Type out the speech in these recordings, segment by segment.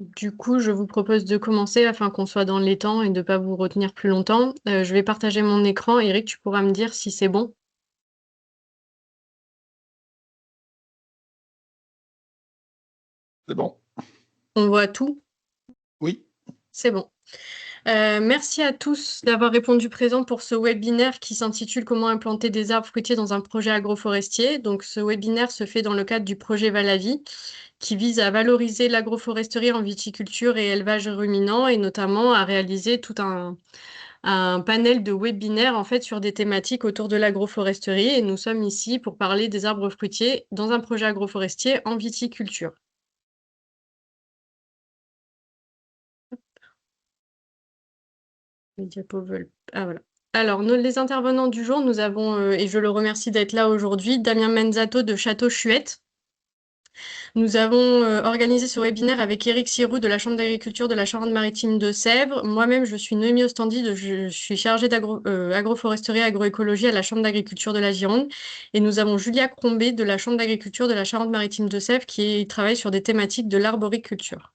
Du coup, je vous propose de commencer afin qu'on soit dans les temps et de ne pas vous retenir plus longtemps. Je vais partager mon écran. Eric, tu pourras me dire si c'est bon. C'est bon. On voit tout? Oui. C'est bon. Merci à tous d'avoir répondu présent pour ce webinaire qui s'intitule Comment implanter des arbres fruitiers dans un projet agroforestier. Donc, ce webinaire se fait dans le cadre du projet Valavi, qui vise à valoriser l'agroforesterie en viticulture et élevage ruminant, et notamment à réaliser tout un panel de webinaires en fait sur des thématiques autour de l'agroforesterie. Et nous sommes ici pour parler des arbres fruitiers dans un projet agroforestier en viticulture. Les diapos veulent... Ah voilà. Alors, les intervenants du jour, nous avons, et je le remercie d'être là aujourd'hui, Damien Menzato de Château Chuette. Nous avons organisé ce webinaire avec Éric Siroux de la Chambre d'agriculture de la Charente-Maritime de Sèvres. Moi-même, je suis Noémie Ostandi, je suis chargée d'agroforesterie et agroécologie à la Chambre d'agriculture de la Gironde. Et nous avons Julia Crombé de la Chambre d'agriculture de la Charente-Maritime de Sèvres qui travaille sur des thématiques de l'arboriculture.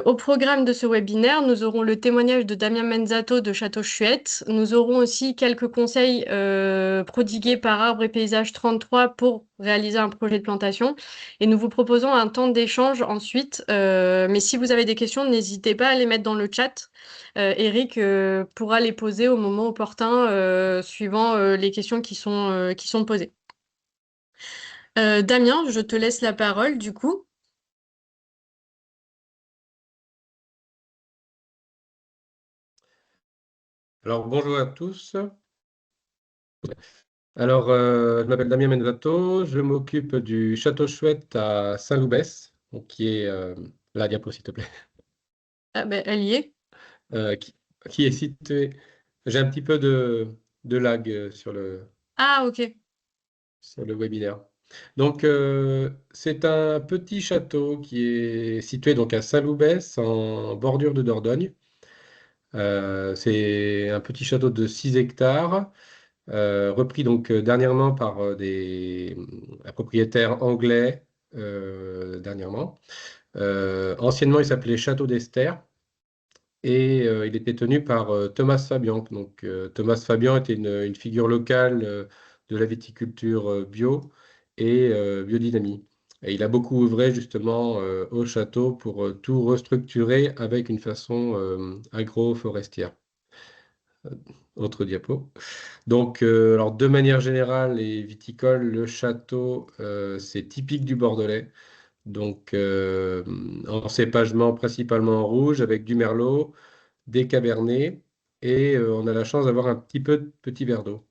Au programme de ce webinaire, nous aurons le témoignage de Damien Menzato de Château Chuette. Nous aurons aussi quelques conseils prodigués par Arbres et Paysages 33 pour réaliser un projet de plantation. Et nous vous proposons un temps d'échange ensuite. Mais si vous avez des questions, n'hésitez pas à les mettre dans le chat. Eric pourra les poser au moment opportun, suivant les questions qui sont posées. Damien, je te laisse la parole du coup. Alors, bonjour à tous. Alors, je m'appelle Damien Menzato, je m'occupe du Château Chouette à Saint-Loubès, qui est la diapo, s'il te plaît, Ah, ben, elle y est. qui est situé. J'ai un petit peu de lag Ah, ok. sur le webinaire. Donc, c'est un petit château qui est situé donc à Saint-Loubès, en bordure de Dordogne. C'est un petit château de 6 hectares. Repris donc dernièrement par un propriétaire anglais dernièrement. Anciennement, il s'appelait Château d'Esther et il était tenu par Thomas Fabian. Donc, Thomas Fabian était une figure locale de la viticulture bio et biodynamie. Et il a beaucoup œuvré justement au château pour tout restructurer avec une façon agroforestière. Autre diapo. Donc, alors de manière générale, les viticoles, le château, c'est typique du Bordelais. Donc, en cépagement principalement en rouge avec du merlot, des cabernets et on a la chance d'avoir un petit peu de petit verre d'eau.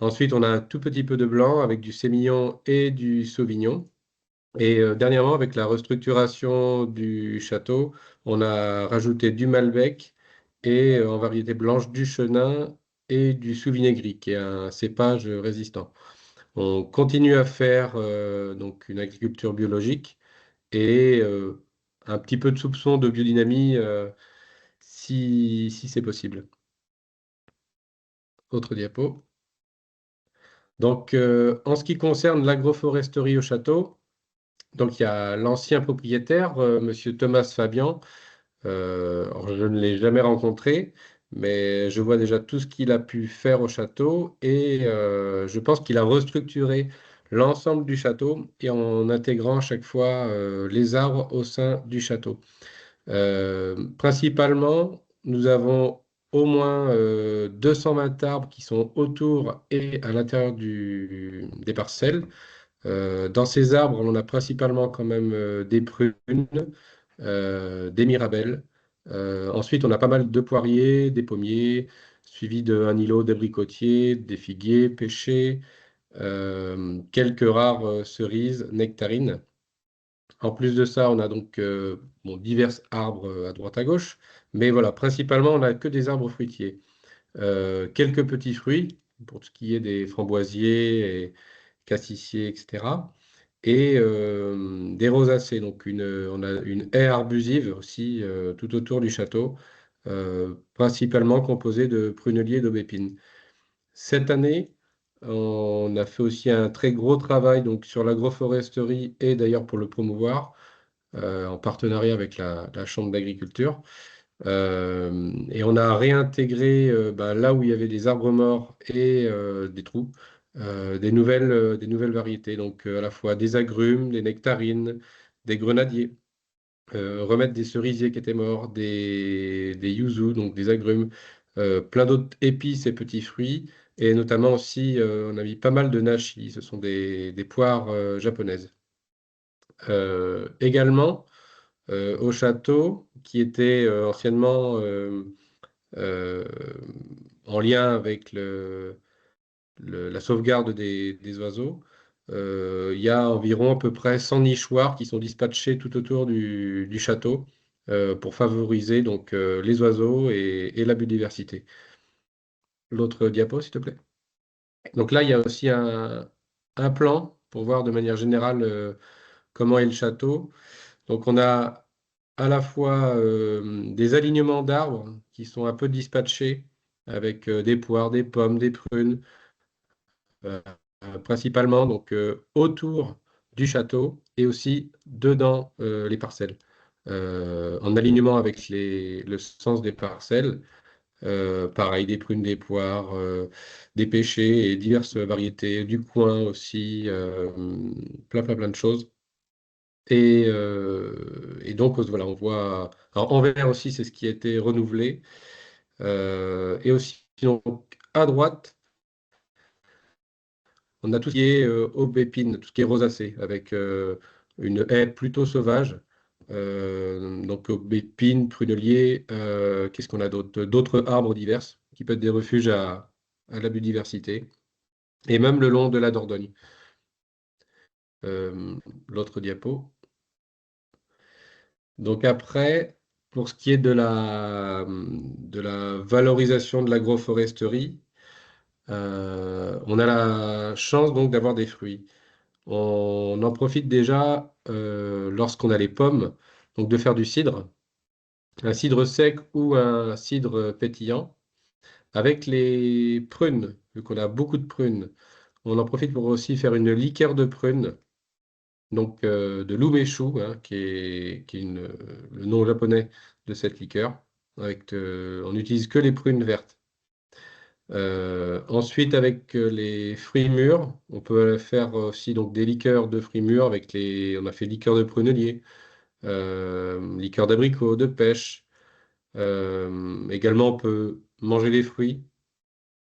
Ensuite, on a un tout petit peu de blanc avec du sémillon et du sauvignon. Et dernièrement, avec la restructuration du château, on a rajouté du malbec et en variété blanche du chenin et du Sauvigné gris, qui est un cépage résistant. On continue à faire donc une agriculture biologique et un petit peu de soupçon de biodynamie si c'est possible. Autre diapo. Donc, en ce qui concerne l'agroforesterie au château, donc il y a l'ancien propriétaire, Monsieur Thomas Fabian. Alors, je ne l'ai jamais rencontré, mais je vois déjà tout ce qu'il a pu faire au château et je pense qu'il a restructuré l'ensemble du château et en intégrant à chaque fois les arbres au sein du château. Principalement, nous avons au moins 220 arbres qui sont autour et à l'intérieur des parcelles. Dans ces arbres, on a principalement quand même des prunes, des mirabelles. Ensuite, on a pas mal de poiriers, des pommiers, suivi d'un îlot d'abricotiers, des figuiers, pêchers, quelques rares cerises, nectarines. En plus de ça, on a donc divers arbres à droite à gauche, mais voilà, principalement, on n'a que des arbres fruitiers. Quelques petits fruits, pour ce qui est des framboisiers et cassissiers, etc. Et des rosacées, donc on a une haie arbusive aussi tout autour du château, principalement composée de pruneliers et d'aubépines. Cette année, on a fait aussi un très gros travail donc, sur l'agroforesterie et d'ailleurs pour le promouvoir. en partenariat avec la Chambre d'agriculture. Et on a réintégré là où il y avait des arbres morts et des trous, des nouvelles variétés, donc à la fois des agrumes, des nectarines, des grenadiers, remettre des cerisiers qui étaient morts, des yuzu, donc des agrumes, plein d'autres épices et petits fruits, et notamment aussi, on a mis pas mal de nashi, ce sont des poires japonaises. Également, au château, qui était anciennement euh, en lien avec la sauvegarde des oiseaux. Il y a environ à peu près 100 nichoirs qui sont dispatchés tout autour du château pour favoriser donc, les oiseaux et la biodiversité. L'autre diapo, s'il te plaît. Donc là, il y a aussi un plan pour voir de manière générale comment est le château. Donc on a à la fois des alignements d'arbres qui sont un peu dispatchés avec des poires, des pommes, des prunes, euh, principalement donc autour du château et aussi dedans les parcelles, en alignement avec le sens des parcelles. Pareil, des prunes, des poires, des pêchers et diverses variétés, du coin aussi, plein de choses. Et donc, voilà, on voit. Alors, en vert aussi, c'est ce qui a été renouvelé. Et aussi, donc, à droite, on a tout ce qui est aubépine, tout ce qui est rosacée, avec une haie plutôt sauvage. Donc, aubépine, prunelier, qu'est-ce qu'on a d'autre? D'autres arbres divers qui peuvent être des refuges à la biodiversité. Et même le long de la Dordogne. L'autre diapo. Donc après, pour ce qui est de la valorisation de l'agroforesterie, on a la chance donc d'avoir des fruits. On en profite déjà lorsqu'on a les pommes, donc de faire du cidre, un cidre sec ou un cidre pétillant. Avec les prunes, vu qu'on a beaucoup de prunes, on en profite pour aussi faire une liqueur de prunes, donc de l'umeshu, hein, qui est le nom japonais de cette liqueur. On n'utilise que les prunes vertes. Ensuite, avec les fruits mûrs, on peut faire aussi donc, des liqueurs de fruits mûrs. On a fait liqueur de prunelier, liqueur d'abricot, de pêche. Également, on peut manger les fruits,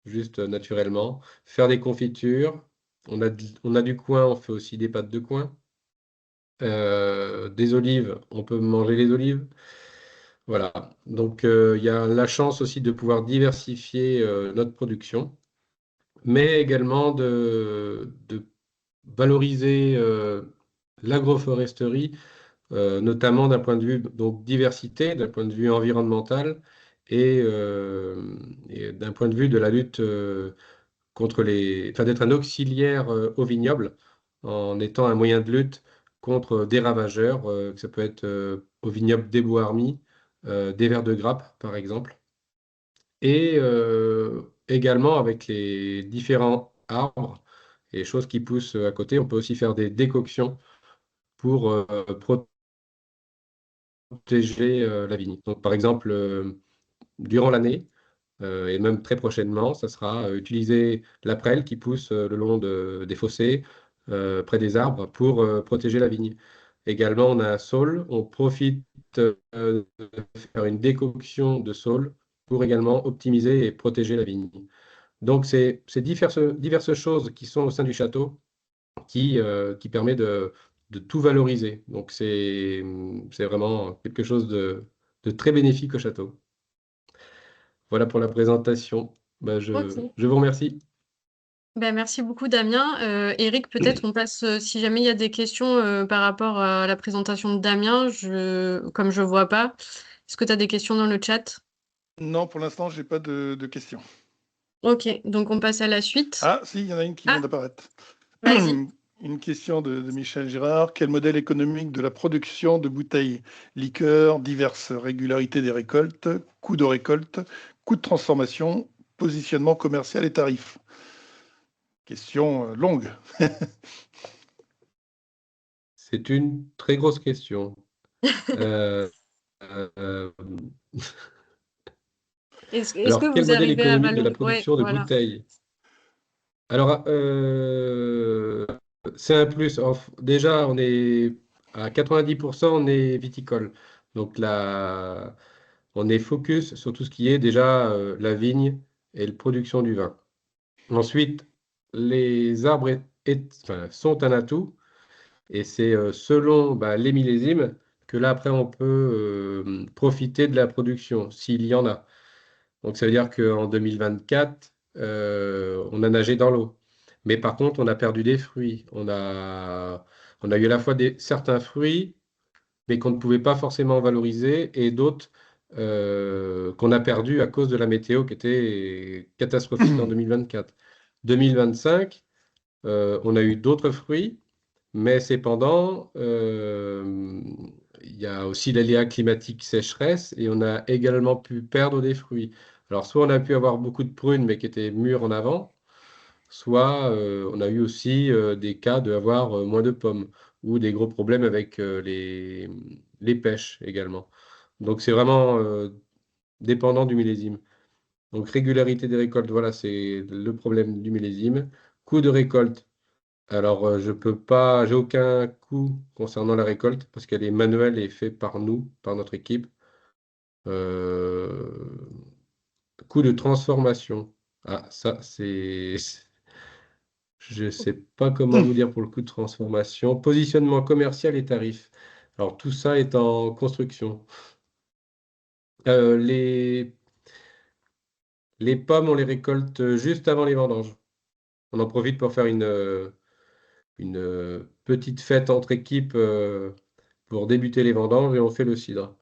juste naturellement. Faire des confitures. On a du coin, on fait aussi des pâtes de coin. Des olives, on peut manger les olives. Voilà. Donc, il y a la chance aussi de pouvoir diversifier notre production, mais également de valoriser l'agroforesterie, notamment d'un point de vue donc, diversité, d'un point de vue environnemental et d'un point de vue de la lutte enfin, d'être un auxiliaire au vignoble en étant un moyen de lutte contre des ravageurs, que ça peut être au vignoble des bois armis, des vers de grappe, par exemple. Et également avec les différents arbres et choses qui poussent à côté, on peut aussi faire des décoctions pour protéger la vigne. Donc, par exemple, durant l'année, et même très prochainement, ça sera utiliser la prêle qui pousse le long des fossés, près des arbres, pour protéger la vigne. Également, on a un saule. On profite de faire une décoction de saule pour également optimiser et protéger la vigne. Donc, c'est diverses choses qui sont au sein du château qui permet de tout valoriser. Donc, c'est vraiment quelque chose de très bénéfique au château. Voilà pour la présentation. Ok. Je vous remercie. Ben, merci beaucoup, Damien. Eric, peut-être on passe, si jamais il y a des questions par rapport à la présentation de Damien, comme je vois pas, est-ce que tu as des questions dans le chat? Non, pour l'instant, j'ai pas de questions. Ok, donc on passe à la suite. Ah, si, il y en a une qui vient Ah, d'apparaître. vas-y. Une question de Michel Girard. Quel modèle économique de la production de bouteilles liqueurs, diverses régularités des récoltes, coûts de récolte, coûts de transformation, positionnement commercial et tarifs? Question longue. C'est une très grosse question. Euh, euh, Est-ce que alors, quel vous modèle arrivez à économique de la valoriser? Ouais, production de voilà. bouteilles? Alors, c'est un plus. Déjà, on est à 90%, on est viticole. Donc là, on est focus sur tout ce qui est déjà la vigne et la production du vin. Ensuite, les arbres enfin, sont un atout et c'est selon les millésimes que là, après, on peut profiter de la production, s'il y en a. Donc, ça veut dire qu'en 2024, on a nagé dans l'eau. Mais par contre, on a perdu des fruits. On a eu à la fois certains fruits, mais qu'on ne pouvait pas forcément valoriser, et d'autres qu'on a perdus à cause de la météo qui était catastrophique en 2024. 2025, on a eu d'autres fruits, mais cependant, il y a aussi l'aléa climatique sécheresse et on a également pu perdre des fruits. Alors, soit on a pu avoir beaucoup de prunes, mais qui étaient mûres en avant, soit on a eu aussi des cas d'avoir moins de pommes ou des gros problèmes avec les pêches également. Donc, c'est vraiment dépendant du millésime. Donc, régularité des récoltes, voilà, c'est le problème du millésime. Coût de récolte. Alors, je peux pas, j'ai aucun coût concernant la récolte parce qu'elle est manuelle et faite par nous, par notre équipe. Euh, Coût de transformation. Ah, ça, je sais pas comment vous dire pour le coût de transformation. Positionnement commercial et tarif. Alors, tout ça est en construction. Euh, les, les pommes, on les récolte juste avant les vendanges. On en profite pour faire une petite fête entre équipes pour débuter les vendanges et on fait le cidre.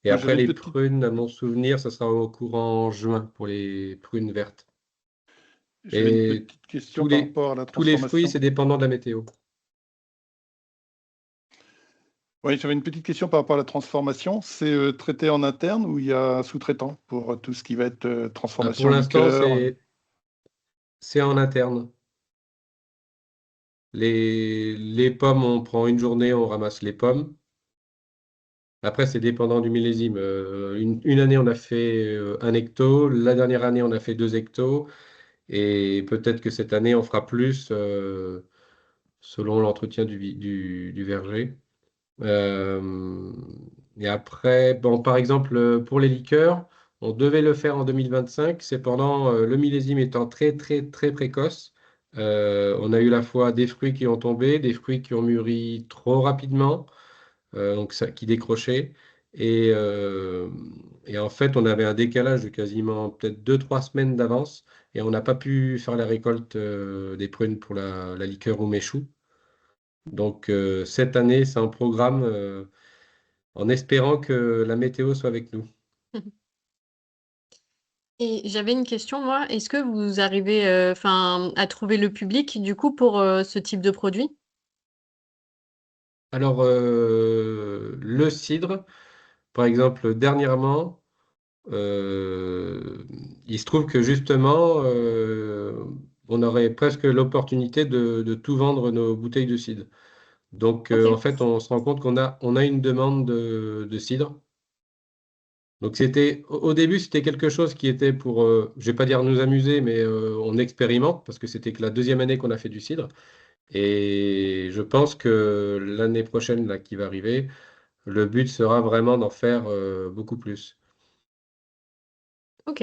Et Moi, après, j'avais une les petite, prunes, à mon souvenir, ça sera au courant juin pour les prunes vertes. j'avais une Et petite question tous par les, rapport à la tous les fruits, transformation. c'est dépendant de la météo. Oui, j'avais une petite question par rapport à la transformation. C'est traité en interne ou il y a un sous-traitant pour tout ce qui va être Pour transformation l'instant, liqueur? c'est en interne. Les pommes, on prend une journée, on ramasse les pommes. Après, c'est dépendant du millésime. Une année, on a fait 1 hecto. La dernière année, on a fait 2 hectos. Et peut-être que cette année, on fera plus selon l'entretien du verger. Euh, et après, bon, par exemple, pour les liqueurs, on devait le faire en 2025. Cependant, le millésime étant très, très, très précoce, on a eu la fois des fruits qui ont tombé, des fruits qui ont mûri trop rapidement, donc ça, qui décrochaient. Et, euh, et en fait, on avait un décalage de quasiment peut-être 2, 3 semaines d'avance et on n'a pas pu faire la récolte des prunes pour la liqueur au méchou. Donc, cette année, c'est un programme en espérant que la météo soit avec nous. Et j'avais une question, moi. Est-ce que vous arrivez enfin, à trouver le public, du coup, pour ce type de produit? Alors, le cidre, par exemple, dernièrement, euh, il se trouve que justement, on aurait presque l'opportunité de tout vendre nos bouteilles de cidre. Donc, Ok. en fait, on se rend compte qu'on a une demande de cidre. Donc, au début, c'était quelque chose qui était pour, je vais pas dire nous amuser, mais on expérimente parce que c'était que la deuxième année qu'on a fait du cidre. Et je pense que l'année prochaine, là, qui va arriver, le but sera vraiment d'en faire beaucoup plus. Ok.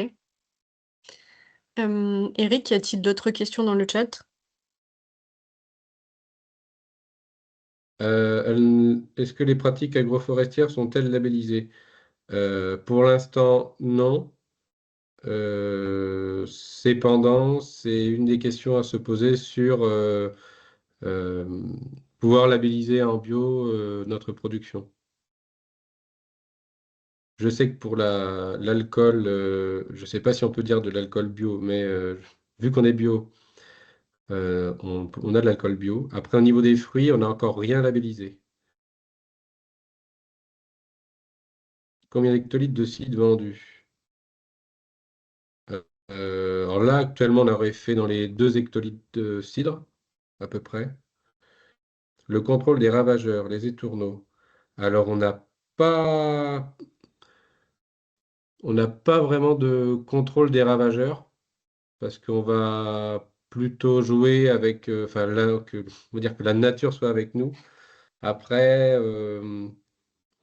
Eric, y a-t-il d'autres questions dans le chat? Est-ce que les pratiques agroforestières sont-elles labellisées? Pour l'instant, non. Cependant, c'est une des questions à se poser sur euh, pouvoir labelliser en bio notre production. Je sais que pour l'alcool, je ne sais pas si on peut dire de l'alcool bio, mais vu qu'on est bio, on a de l'alcool bio. Après, au niveau des fruits, on n'a encore rien labellisé. Combien d'hectolitres de cidre vendus? Alors là, actuellement, on aurait fait dans les 2 hectolitres de cidre, à peu près. le contrôle des ravageurs, les étourneaux. Alors, pas, on n'a pas vraiment de contrôle des ravageurs parce qu'on va plutôt jouer avec, enfin, on va dire que la nature soit avec nous. Après,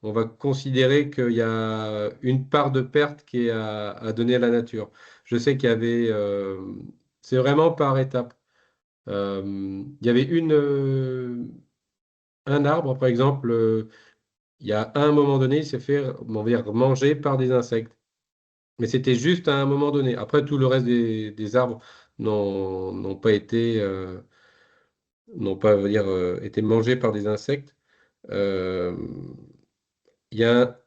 on va considérer qu'il y a une part de perte qui est à donner à la nature. Je sais qu'il y avait, c'est vraiment par étapes. Il y avait un arbre, par exemple, il y a un moment donné, il s'est fait, on va dire, manger par des insectes. Mais c'était juste à un moment donné. Après, tout le reste des arbres n'ont pas été, n'ont pas, on va dire, été mangés par des insectes. Euh, Il y a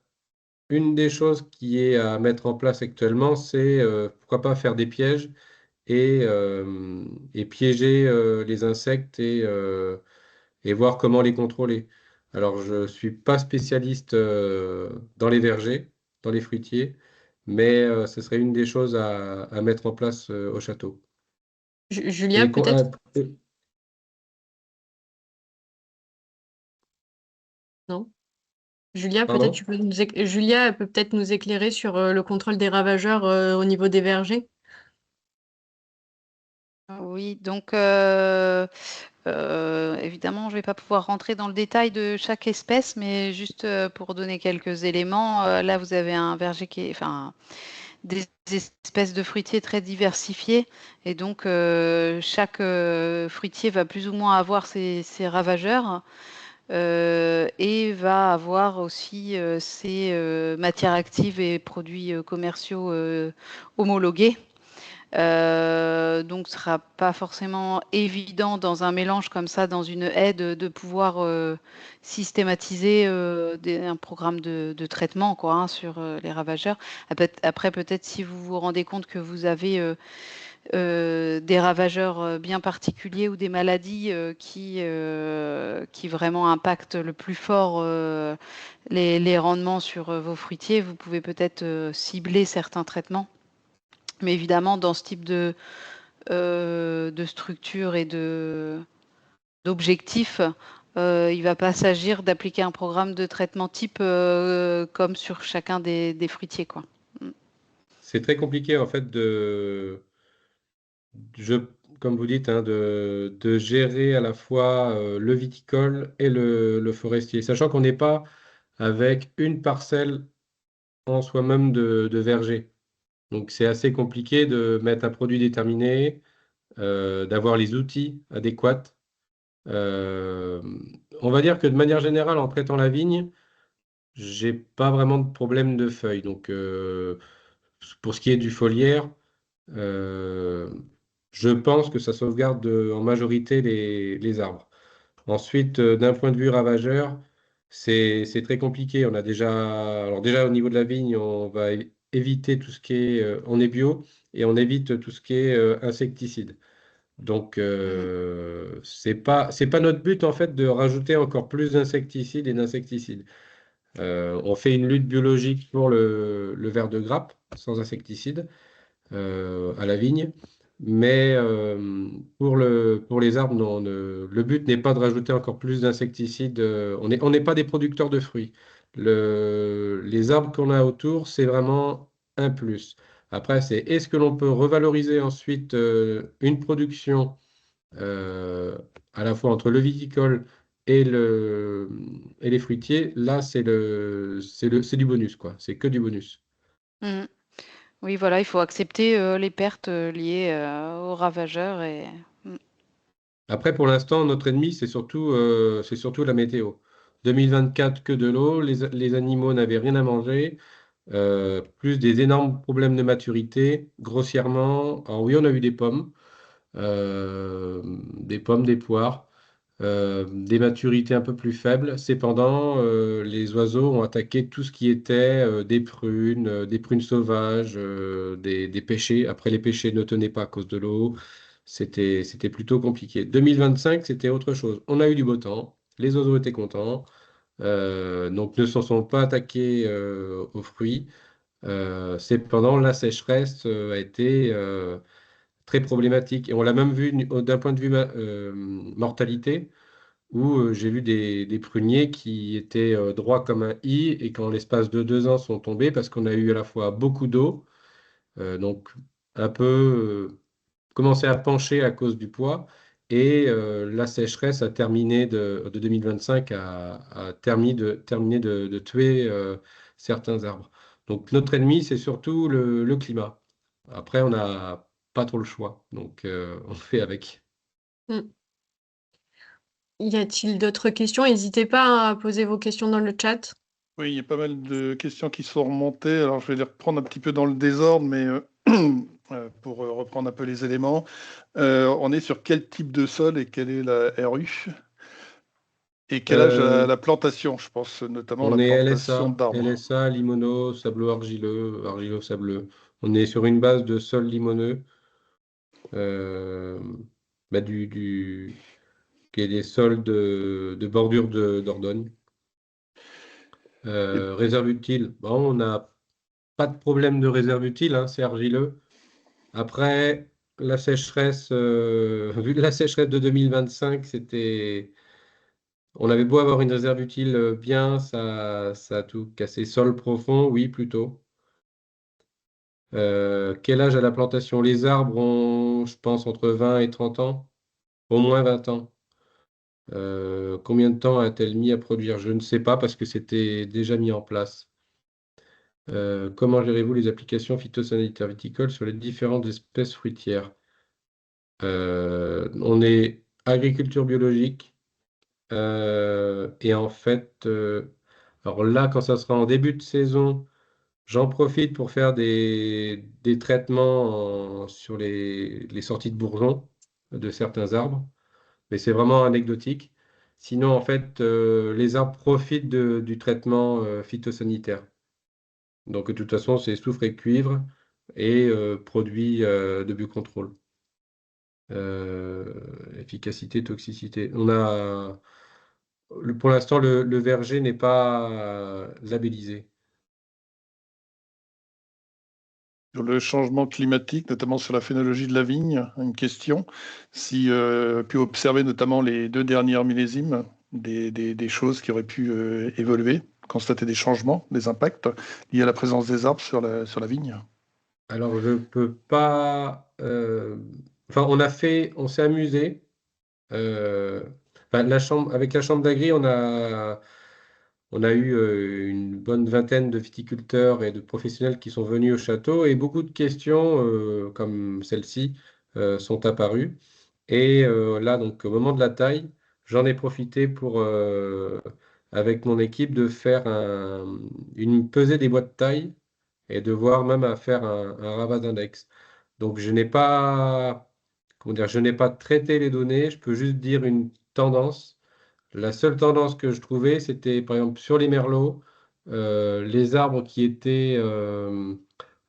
une des choses qui est à mettre en place actuellement, c'est pourquoi pas faire des pièges et piéger les insectes et voir comment les contrôler. Alors, je ne suis pas spécialiste dans les vergers, dans les fruitiers, mais ce serait une des choses à mettre en place au château. Julia, Et peut-être? Non? Julia, peut-être pardon? tu peux Julia peut peut-être nous éclairer sur le contrôle des ravageurs au niveau des vergers. Oui, donc évidemment, je ne vais pas pouvoir rentrer dans le détail de chaque espèce, mais juste pour donner quelques éléments, là vous avez un verger qui est, enfin, des espèces de fruitiers très diversifiées, et donc chaque fruitier va plus ou moins avoir ses ravageurs. Et va avoir aussi ses matières actives et produits commerciaux homologués. Donc, ce ne sera pas forcément évident dans un mélange comme ça, dans une haie, de pouvoir systématiser un programme de traitement quoi, hein, sur les ravageurs. Après, peut-être si vous vous rendez compte que vous avez des ravageurs bien particuliers ou des maladies qui vraiment impactent le plus fort les rendements sur vos fruitiers, vous pouvez peut-être cibler certains traitements. Mais évidemment, dans ce type de structure et d'objectifs, il ne va pas s'agir d'appliquer un programme de traitement type comme sur chacun des fruitiers, quoi. C'est très compliqué en fait je, comme vous dites, hein, de gérer à la fois le viticole et le forestier, sachant qu'on n'est pas avec une parcelle en soi-même de verger. Donc c'est assez compliqué de mettre un produit déterminé, d'avoir les outils adéquats. Euh, on va dire que de manière générale, en traitant la vigne, j'ai pas vraiment de problème de feuilles. Donc pour ce qui est du foliaire, euh, je pense que ça sauvegarde en majorité les arbres. Ensuite, d'un point de vue ravageur, c'est très compliqué. Alors déjà au niveau de la vigne, on va éviter tout ce qui est, on est bio et on évite tout ce qui est insecticide. Donc c'est pas notre but en fait de rajouter encore plus d'insecticides et d'insecticides. On fait une lutte biologique pour le ver de grappe sans insecticide à la vigne. Mais pour les arbres, non, le but n'est pas de rajouter encore plus d'insecticides. On n'est pas des producteurs de fruits. Les arbres qu'on a autour, c'est vraiment un plus. Après, c'est est-ce que l'on peut revaloriser ensuite une production à la fois entre le viticole et les fruitiers? Là, c'est du bonus, quoi. C'est que du bonus. Mm. Oui, voilà, il faut accepter les pertes liées aux ravageurs et Après, pour l'instant, notre ennemi, c'est surtout la météo. 2024, que de l'eau, les animaux n'avaient rien à manger, plus des énormes problèmes de maturité, grossièrement. Alors oui, on a eu des pommes, des poires, des maturités un peu plus faibles. Cependant, les oiseaux ont attaqué tout ce qui était des prunes sauvages, des pêchers. Après, les pêchers ne tenaient pas à cause de l'eau. C'était plutôt compliqué. 2025, c'était autre chose. On a eu du beau temps, les oiseaux étaient contents, donc ne s'en sont pas attaqués aux fruits. Cependant, la sécheresse a été très problématique. Et on l'a même vu d'un point de vue mortalité. où j'ai vu des pruniers qui étaient droits comme un i et qui en l'espace de 2 ans sont tombés parce qu'on a eu à la fois beaucoup d'eau, donc un peu commencé à pencher à cause du poids, et la sécheresse a terminé de 2025 a terminé de tuer certains arbres. Donc notre ennemi, c'est surtout le climat. Après, on n'a pas trop le choix, donc on fait avec. Mm. Y a-t-il d'autres questions? N'hésitez pas à poser vos questions dans le chat. Oui, il y a pas mal de questions qui sont remontées. Alors, je vais les reprendre un petit peu dans le désordre, mais pour reprendre un peu les éléments. On est sur quel type de sol et quelle est la RU? Et quel âge a Euh, la plantation, je pense notamment on la est plantation LSA, d'arbres. LSA, limoneux, sablo-argileux, argilo-sableux. On est sur une base de sol limoneux, euh, bah, qui est des sols de bordure Dordogne. Et Réserve utile, bon, on n'a pas de problème de réserve utile, hein, c'est argileux. Après, la sécheresse, vu la sécheresse de 2025, on avait beau avoir une réserve utile bien, ça a tout cassé. Sol profond, oui, plutôt. Quel âge a la plantation? Les arbres ont, je pense, entre 20 et 30 ans, au moins 20 ans. Combien de temps a-t-elle mis à produire? Je ne sais pas parce que c'était déjà mis en place. Comment gérez-vous les applications phytosanitaires viticoles sur les différentes espèces fruitières? On est agriculture biologique et en fait, alors là, quand ça sera en début de saison, j'en profite pour faire des traitements sur les sorties de bourgeons de certains arbres, mais c'est vraiment anecdotique. Sinon, en fait, les arbres profitent du traitement phytosanitaire. Donc, de toute façon, c'est soufre et cuivre et produits de biocontrôle. Efficacité, toxicité. Pour l'instant, le verger n'est pas labellisé. sur le changement climatique, notamment sur la phénologie de la vigne, une question. Si pu observer notamment les 2 dernières millésimes, des choses qui auraient pu évoluer, constater des changements, des impacts liés à la présence des arbres sur la vigne. Alors, je peux pas. Enfin, on s'est amusé. Euh, enfin, avec la chambre d'agri, on a eu une bonne vingtaine de viticulteurs et de professionnels qui sont venus au château et beaucoup de questions comme celle-ci sont apparues. Et là, donc, au moment de la taille, j'en ai profité pour, avec mon équipe, de faire une pesée des bois de taille et de voir même à faire un rabat d'index. Donc, comment dire, je n'ai pas traité les données, je peux juste dire une tendance. La seule tendance que je trouvais, c'était par exemple sur les merlots, les arbres qui étaient,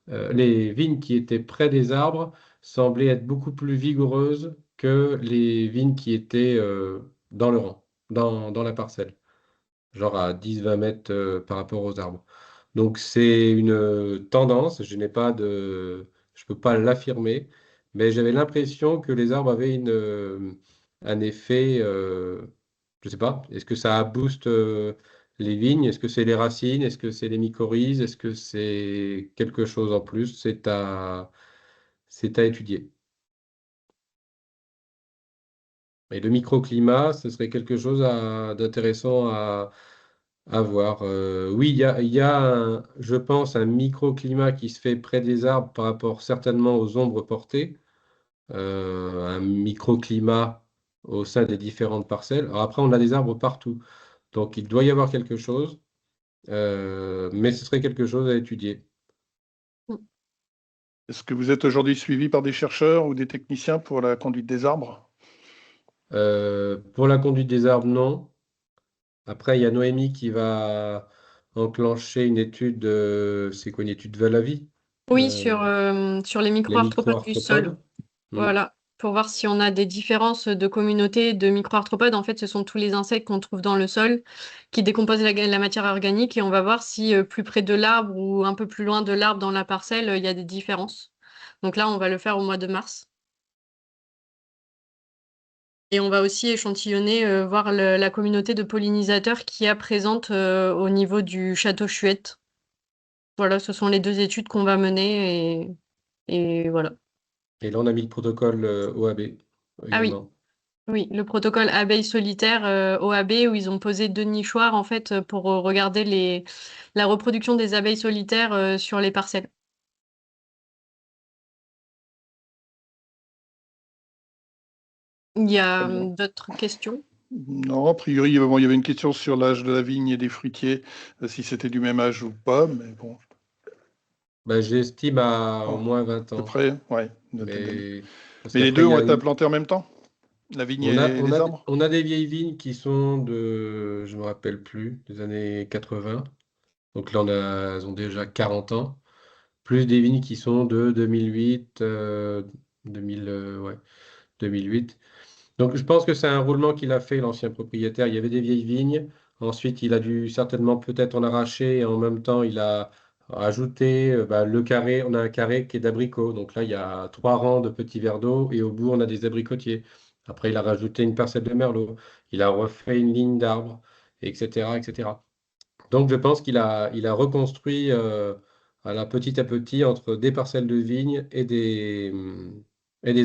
les vignes qui étaient près des arbres semblaient être beaucoup plus vigoureuses que les vignes qui étaient dans le rang, dans la parcelle, genre à 10-20 mètres par rapport aux arbres. Donc c'est une tendance, je peux pas l'affirmer, mais j'avais l'impression que les arbres avaient un effet, je sais pas, est-ce que ça booste les vignes, est-ce que c'est les racines, est-ce que c'est les mycorhizes, est-ce que c'est quelque chose en plus, c'est à étudier. Et le microclimat, ce serait quelque chose d'intéressant à voir. Oui, il y a je pense, un microclimat qui se fait près des arbres par rapport certainement aux ombres portées, un microclimat au sein des différentes parcelles. Alors après, on a des arbres partout, donc il doit y avoir quelque chose, mais ce serait quelque chose à étudier. Est-ce que vous êtes aujourd'hui suivi par des chercheurs ou des techniciens pour la conduite des arbres? Pour la conduite des arbres, non. Après, il y a Noémie qui va enclencher une étude, c'est quoi une étude de la vie? Oui, Euh, sur les les micro-arthropodes du sol. micro-arthropodes. Hmm. Voilà, pour voir si on a des différences de communauté de micro-arthropodes. En fait, ce sont tous les insectes qu'on trouve dans le sol qui décomposent la matière organique et on va voir si plus près de l'arbre ou un peu plus loin de l'arbre dans la parcelle, il y a des différences. Donc là, on va le faire au mois de mars. Et on va aussi échantillonner, voir la communauté de pollinisateurs qui est présente au niveau du château Chuette. Voilà, ce sont les 2 études qu'on va mener et voilà. Et là, on a mis le protocole OAB Ah oui, également. oui, le protocole abeille solitaire OAB où ils ont posé 2 nichoirs en fait pour regarder la reproduction des abeilles solitaires sur les parcelles. Il y a Très bien. d'autres questions? Non, a priori, bon, il y avait une question sur l'âge de la vigne et des fruitiers, si c'était du même âge ou pas, mais bon, Bah, j'estime à au oh, moins 20 à peu ans. près, ouais, une vingtaine d'années. Mais parce Mais les qu'après, deux ont été implantés en même temps? La vigne et les arbres? on a des vieilles vignes qui sont de, je me rappelle plus, des années 80. Donc là, elles ont déjà 40 ans. Plus des vignes qui sont de 2008, 2000, ouais, 2008. Donc je pense que c'est un roulement qu'il a fait, l'ancien propriétaire. Il y avait des vieilles vignes. Ensuite, il a dû certainement peut-être en arracher et en même temps, il a ajouté le carré. On a un carré qui est d'abricots. Donc là, il y a 3 rangs de petits verres d'eau et au bout, on a des abricotiers. Après, il a rajouté une parcelle de merlot. Il a refait une ligne d'arbres, etc., etc. Donc je pense il a reconstruit petit à petit entre des parcelles de vignes et des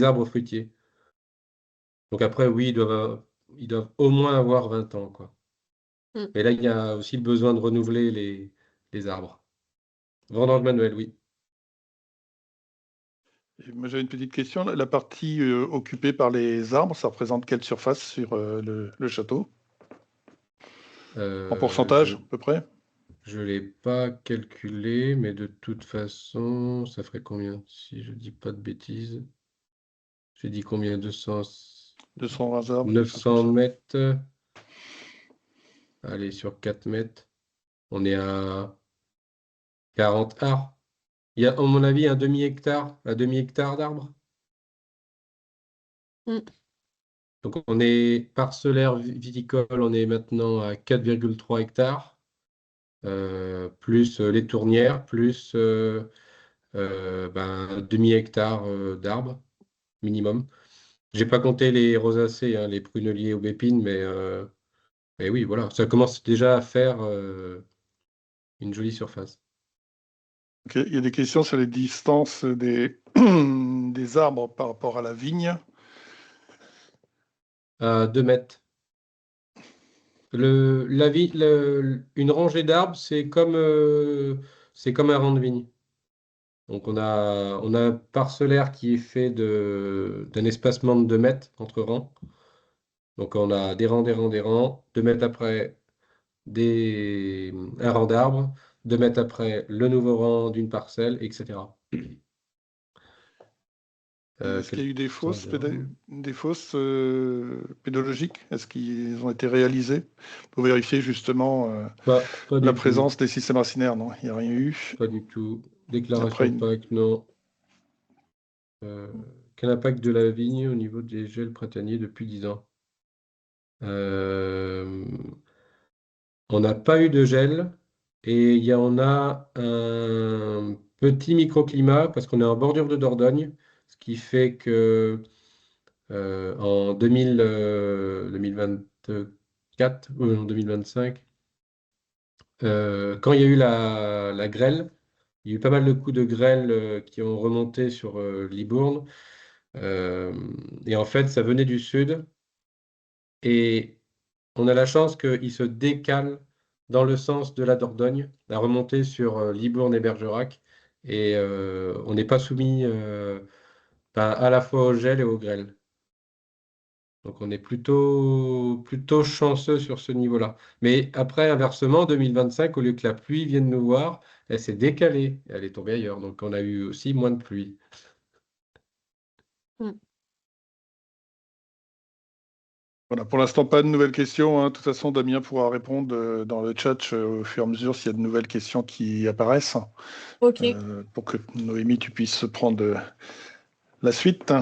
arbres fruitiers. Donc après, oui, ils doivent au moins avoir 20 ans, quoi. Mm. Mais là, il y a aussi le besoin de renouveler les arbres. Vendange manuelle, oui. Et moi, j'avais une petite question. La partie occupée par les arbres, ça représente quelle surface sur le château? En pourcentage, à peu près? Je ne l'ai pas calculé, mais de toute façon, ça ferait combien? Si je dis pas de bêtises. J'ai dit combien? 220 arbres, quelque chose comme 900 ça. mètres. Allez, sur 4 mètres. On est à 40 arts. Il y a, à mon avis, un demi-hectare d'arbres. Mm. Donc, on est parcellaire viticole, on est maintenant à 4,3 hectares, plus les tournières, plus un demi-hectare d'arbres minimum. J'ai pas compté les rosacées, hein, les pruneliers aubépines, mais oui, voilà, ça commence déjà à faire une jolie surface. Ok. Il y a des questions sur les distances des arbres par rapport à la vigne. À 2 mètres. Une rangée d'arbres, c'est comme un rang de vigne. Donc on a un parcellaire qui est fait d'un espacement de 2 mètres entre rangs. Donc on a des rangs, des rangs, des rangs. 2 mètres après, un rang d'arbres. 2 mètres après, le nouveau rang d'une parcelle, etc. Est-ce qu'il y a eu des Attends, fosses, pédologiques? Est-ce qu'ils ont été réalisés pour vérifier justement pas la du tout. présence des systèmes racinaires? Non, il n'y a rien eu. Pas du tout. Après, Déclaration PAC, non. Quel impact de la vigne au niveau des gels printaniers depuis 10 ans? Euh, On n'a pas eu de gel et on a un petit microclimat parce qu'on est en bordure de Dordogne, ce qui fait que en 2024 ou en 2025, quand il y a eu la grêle, il y a eu pas mal de coups de grêle qui ont remonté sur Libourne. Euh, et en fait, ça venait du sud et on a la chance qu'il se décale dans le sens de la Dordogne, à remonter sur Libourne et Bergerac. Et on n'est pas soumis à la fois au gel et au grêle. Donc on est plutôt chanceux sur ce niveau-là. Mais après, inversement, en 2025, au lieu que la pluie vienne nous voir, elle s'est décalée. Elle est tombée ailleurs. Donc on a eu aussi moins de pluie. Mm. voilà, pour l'instant, pas de nouvelles questions, hein. De toute façon, Damien pourra répondre dans le chat au fur et à mesure s'il y a de nouvelles questions qui apparaissent, Ok, pour que Noémie, tu puisses prendre la suite.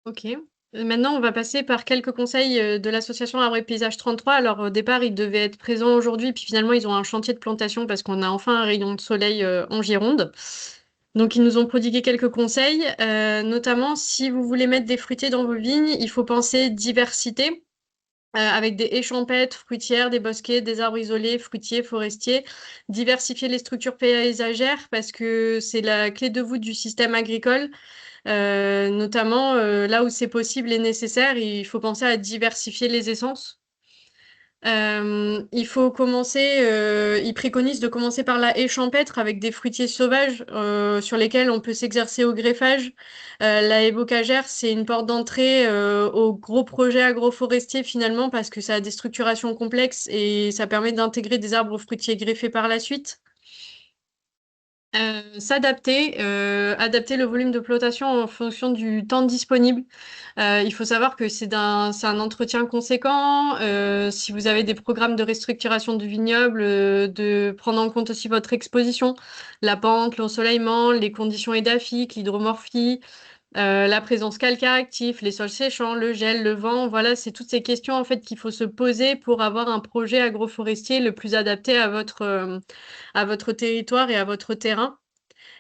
ok. Maintenant, on va passer par quelques conseils de l'association Arbre et Paysage 33. Alors, au départ, ils devaient être présents aujourd'hui, puis finalement, ils ont un chantier de plantation parce qu'on a enfin un rayon de soleil en Gironde. Donc, ils nous ont prodigué quelques conseils, notamment si vous voulez mettre des fruitiers dans vos vignes, il faut penser diversité, avec des haies champêtres, fruitières, des bosquets, des arbres isolés, fruitiers, forestiers. Diversifier les structures paysagères parce que c'est la clé de voûte du système agricole. Notamment là où c'est possible et nécessaire, il faut penser à diversifier les essences. Il préconise de commencer par la haie champêtre avec des fruitiers sauvages sur lesquels on peut s'exercer au greffage. La haie bocagère, c'est une porte d'entrée aux gros projets agroforestiers finalement parce que ça a des structurations complexes et ça permet d'intégrer des arbres fruitiers greffés par la suite. Adapter le volume de plantation en fonction du temps disponible. Il faut savoir que c'est un entretien conséquent. Si vous avez des programmes de restructuration du vignoble, de prendre en compte aussi votre exposition, la pente, l'ensoleillement, les conditions édaphiques, l'hydromorphie, la présence calcaire actif, les sols séchants, le gel, le vent. Voilà, c'est toutes ces questions en fait qu'il faut se poser pour avoir un projet agroforestier le plus adapté à votre territoire et à votre terrain.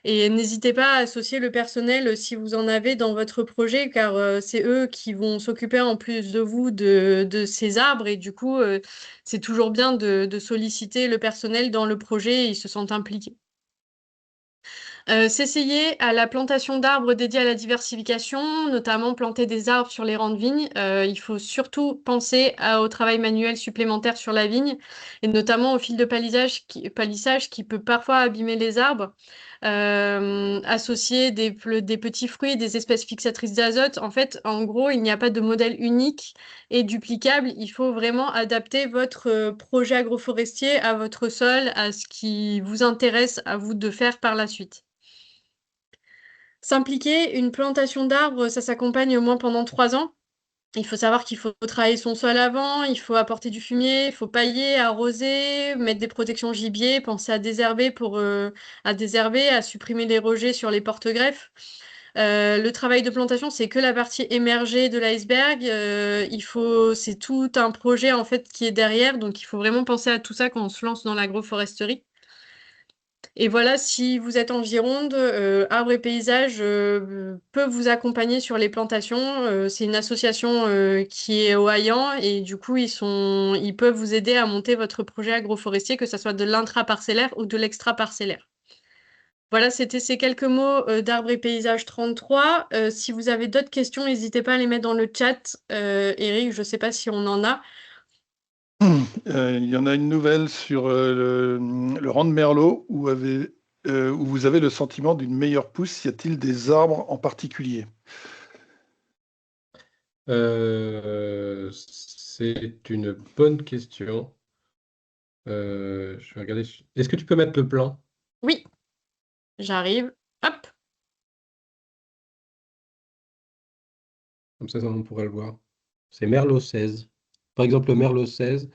Et n'hésitez pas à associer le personnel si vous en avez dans votre projet, car c'est eux qui vont s'occuper en plus de vous de ces arbres. Et du coup, c'est toujours bien de solliciter le personnel dans le projet et ils se sentent impliqués. S'essayer à la plantation d'arbres dédiés à la diversification, notamment planter des arbres sur les rangs de vignes. Il faut surtout penser au travail manuel supplémentaire sur la vigne, et notamment au fil de palissage qui peut parfois abîmer les arbres. Associer des petits fruits, des espèces fixatrices d'azote. En fait, en gros, il n'y a pas de modèle unique et duplicable. Il faut vraiment adapter votre projet agroforestier à votre sol, à ce qui vous intéresse à vous de faire par la suite. S'impliquer, une plantation d'arbres, ça s'accompagne au moins pendant 3 ans. Il faut savoir qu'il faut travailler son sol avant, il faut apporter du fumier, il faut pailler, arroser, mettre des protections gibier, penser à désherber à supprimer les rejets sur les porte-greffes. Le travail de plantation, c'est que la partie émergée de l'iceberg. C'est tout un projet en fait qui est derrière, donc il faut vraiment penser à tout ça quand on se lance dans l'agroforesterie. Et voilà, si vous êtes en Gironde, Arbres et Paysages peut vous accompagner sur les plantations. C'est une association qui est au Haillan et du coup, ils peuvent vous aider à monter votre projet agroforestier, que ce soit de l'intra-parcellaire ou de l'extra-parcellaire. Voilà, c'était ces quelques mots d'Arbres et Paysages 33. Si vous avez d'autres questions, n'hésitez pas à les mettre dans le chat. Eric, je ne sais pas si on en a. Il y en a une nouvelle sur le rang de Merlot où vous avez le sentiment d'une meilleure pousse. Y a-t-il des arbres en particulier? C'est une bonne question. Je vais regarder. Est-ce que tu peux mettre le plan? Oui, j'arrive. Hop. Comme ça, on pourrait le voir. C'est Merlot 16. Par exemple, le Merlot 16,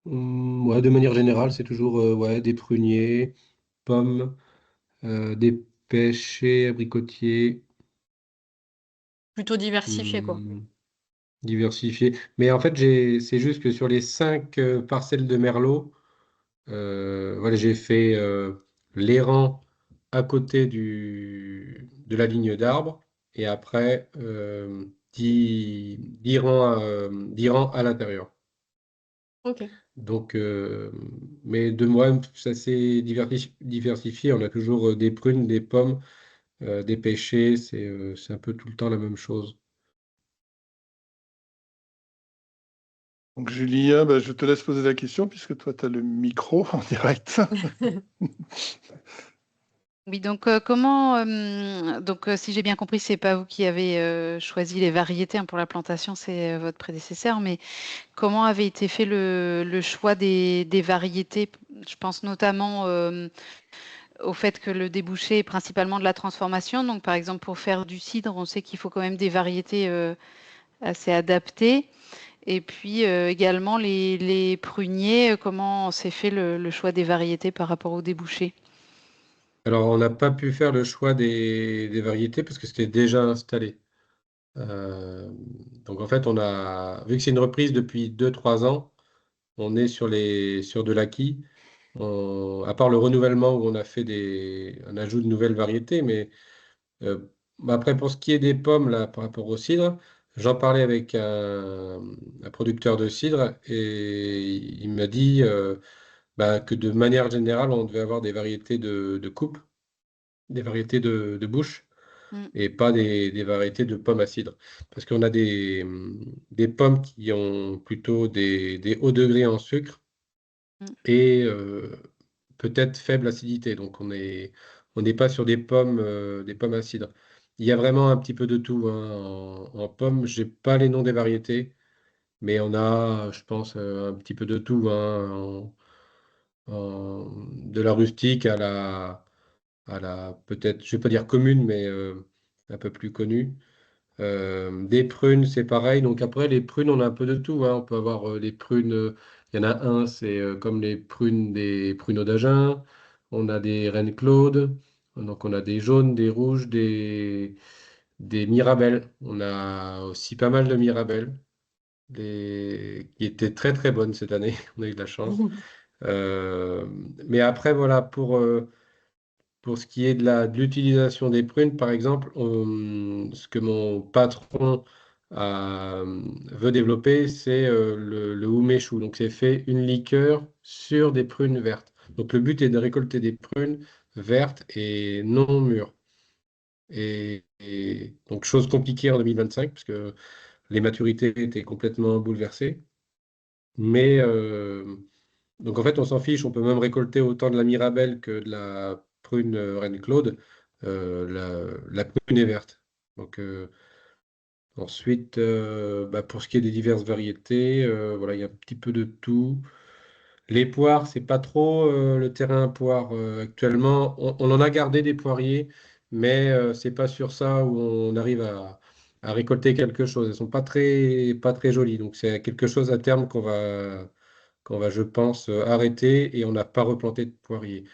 ouais, de manière générale, c'est toujours ouais, des pruniers, pommes, des pêchers, abricotiers. Plutôt diversifié, quoi. Diversifiés. Mais en fait, c'est juste que sur les 5 parcelles de Merlot, voilà, j'ai fait les rangs à côté de la ligne d'arbres et après 10 rangs, 10 rangs à l'intérieur. Ok. Donc, mais de moi, ça s'est diversifié. On a toujours des prunes, des pommes, des pêchers. C'est un peu tout le temps la même chose. Donc, Julia, je te laisse poser la question puisque toi, tu as le micro en direct. Oui, donc si j'ai bien compris, c'est pas vous qui avez choisi les variétés hein, pour la plantation, c'est votre prédécesseur, mais comment avait été fait le choix des variétés? Je pense notamment au fait que le débouché est principalement de la transformation. Donc, par exemple, pour faire du cidre, on sait qu'il faut quand même des variétés assez adaptées. Et puis également les pruniers, comment s'est fait le choix des variétés par rapport au débouché? Alors, on n'a pas pu faire le choix des variétés parce que c'était déjà installé. Donc, en fait, vu que c'est une reprise depuis 2-3 ans, on est sur de l'acquis. à part le renouvellement où on a fait un ajout de nouvelles variétés, mais après, pour ce qui est des pommes, là, par rapport au cidre, j'en parlais avec un producteur de cidre et il m'a dit que de manière générale, on devait avoir des variétés de coupe, des variétés de bouche Mm. et pas des variétés de pommes à cidre. Parce qu'on a des pommes qui ont plutôt des hauts degrés en sucre Mm. et peut-être faible acidité. Donc on n'est pas sur des pommes à cidre. Il y a vraiment un petit peu de tout hein, en pommes. J'ai pas les noms des variétés, mais on a, je pense, un petit peu de tout. Hein, de la rustique à la peut-être, je vais pas dire commune, mais un peu plus connue. Des prunes, c'est pareil. Donc après, les prunes, on a un peu de tout. Hein. On peut avoir les prunes. Il y en a un, c'est comme les prunes des pruneaux d'Agen. On a des reines Claude. Donc on a des jaunes, des rouges, des mirabelles. On a aussi pas mal de mirabelles, qui étaient très très bonnes cette année. On a eu de la chance. Euh, mais après, voilà, pour ce qui est de l'utilisation des prunes, par exemple, ce que mon patron veut développer, c'est le umeshu. Donc, c'est fait une liqueur sur des prunes vertes. Donc, le but est de récolter des prunes vertes et non mûres. Et donc, chose compliquée en 2025, parce que les maturités étaient complètement bouleversées. Mais donc en fait, on s'en fiche, on peut même récolter autant de la Mirabelle que de la prune Reine Claude. La prune est verte. Donc ensuite, pour ce qui est des diverses variétés, voilà, il y a un petit peu de tout. Les poires, c'est pas trop le terrain à poire actuellement. On en a gardé des poiriers, mais c'est pas sur ça où on arrive à récolter quelque chose. Elles sont pas très jolies. Donc c'est quelque chose à terme qu'on va, je pense, arrêter et on n'a pas replanté de poiriers.